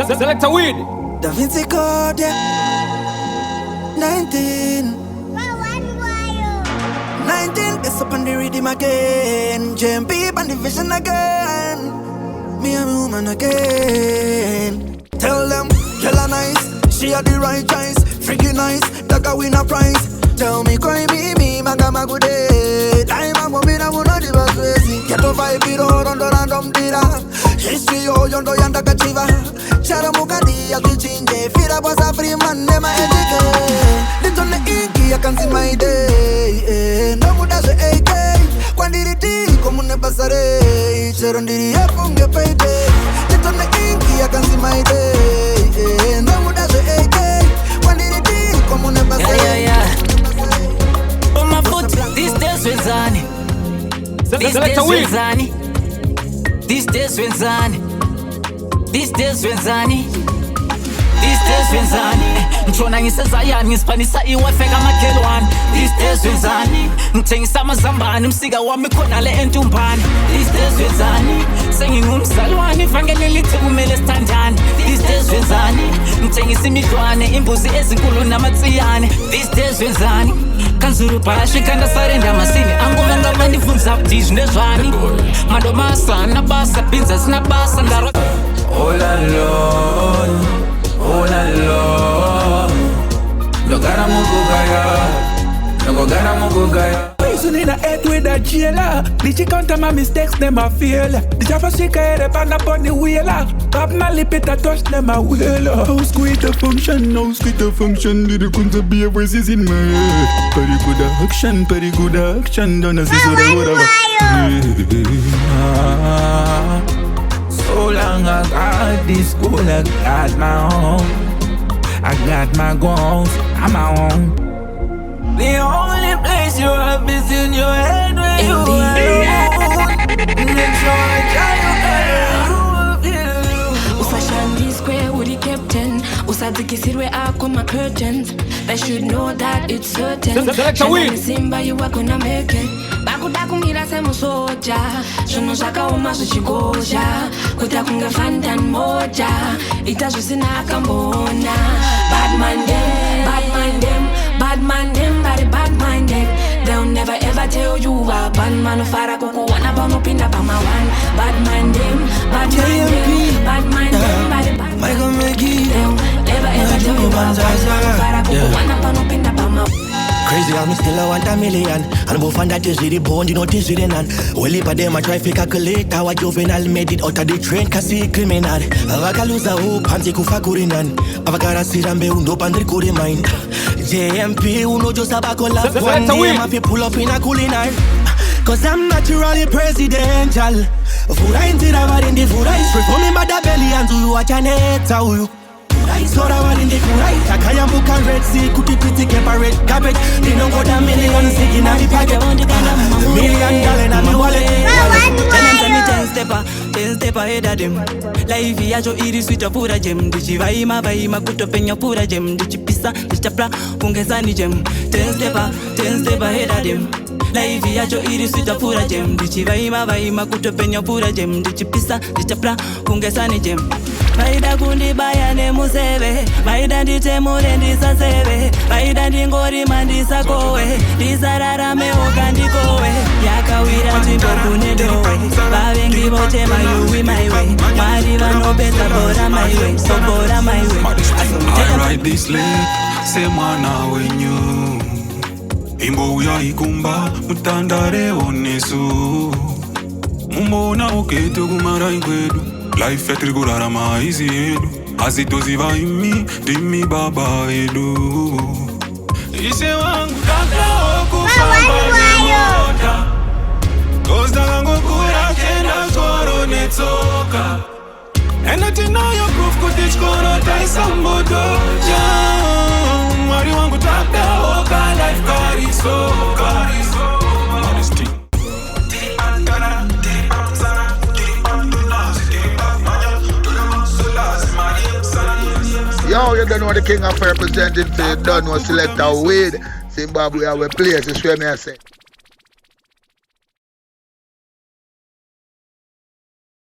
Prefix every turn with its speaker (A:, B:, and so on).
A: Select a weed.
B: Da Vinci Code, yeah. 19. 19, it's up on the rhythm again. JMP on the vision again. Me and my woman again. Tell them, girl are nice, she had the right choice. Freaky nice, that can win a prize. Tell me, cry me, magama good day. Time I'm moving, I wanna do a crazy. Get to vibe it all, under random data. History, yo, yondo yanda kachiva. Shara mukadi, I can change it. Feel I was a free man, never educate. Lit on the inky, I can see my day. No muda se AK. Quantity, come on, never say. Share on the app, get paid. Lit on the inky, I can see my day. No muda se AK. Quantity, come on, never say.
C: On my foot, this days with Zani. This days with Zani. This days with Zani. This days with Zani. This days with Zani. Nchona ngisezayani ngisiphanisa iwefeka makhelwane. This days with Zani. Ngithengisa amazambane msika wami khona le entumbane. This days with Zani. Sengingumsalwane ivangeli lithi kumele sithandane. This days with Zani. Ngithengisa imidlwane imbuzi ezinkulu namatsiyane. This days with Zani. Kanzuru bashi kanda sarenda masini angoma ngama ndifunza kuti nezvani mando masana basa pinza sina basa ndaro
D: all alone Logara mugugaya Reason in a head with a jailer. Did you counter my mistakes, them I feel. Did you ever see a pan upon the wheeler? Pop my lip it, I touch them I will. How's quit a function, Did you couldn't be a voices in my head? Very good action, don't see so so long I got this school, I got my own. I got my goals, I'm my own. The only place you have is in your head when you alone. Make sure I try you
E: Usashandi square with the captain. Usadikisirwe ako my curtains. They should know that it's certain. Shana Simba you are gonna make it. Bakudaku mira semu soja. Shono shaka umasu chigoja. Kutakunga fantan moja. Itasu sinaka mbona. Bad man them, body bad minded. They'll never ever tell you a bad man of fara kuku wana bono pinda pa ma one. Bad mind them, body bad minded. They'll never ever tell you a bad man of fara kuku wana bono pinda pa ma.
B: Crazy, I'm still I want a million. And both on that is really bone, you know this is none. Well, if I them I try to calculate how a juvenile made it out of the train, cause he criminal. Avaka lose a hope, and take ufa kurinan. Avaka sirambe undo pandri kuri mine. JMP, uno just a back on love. One day I'm happy pull up in a culinar. Cause I'm naturally presidential. Food I ain't in the food I straight from me by the belly and do you watch an eight how you. Sora wali ndi kurai Takayambuka red sea kuti kepa red carpet. They don't go down million sigi na mi pocket. $1 million na mi wallet.
C: Ten step ahead of them. Life yacho iri switcha pura gem. Dichivaima kutopenya pura gem. Dichipisa dichapra kungezani gem. Ten step ahead of them. Life yacho iri switcha pura gem. Dichivaima kutopenya pura gem. Dichipisa dichapra kungezani gem. Maida kundi baya ne Museve. Maida ndite mure ndisaseve. Maida ndingori mandisa kowe. Ndisarara meoka ndikowe. Yakawira nzvimbo kune dowe. Vavengi vochema you in my way. Mari vanopedza bora my way. So bora my way.
F: I ride this lane, say mwana wenyu. Imbo uya ikumba, mutandare onesu. Mumbona oketo kumara ikwedu. Life yatri kurara maizi edu. Azitoziva dimi baba edu. Ise wangu kaka okufamba nyota. Kosta wangu kura kenda koro netsoka. And I didn't know your proof could teach koro taisambodo jam. Wari wangu taka oka life karisoka.
G: Yo, you don't know the king of representing, so you don't know select a weed. Zimbabwe have a place, it's where me I say.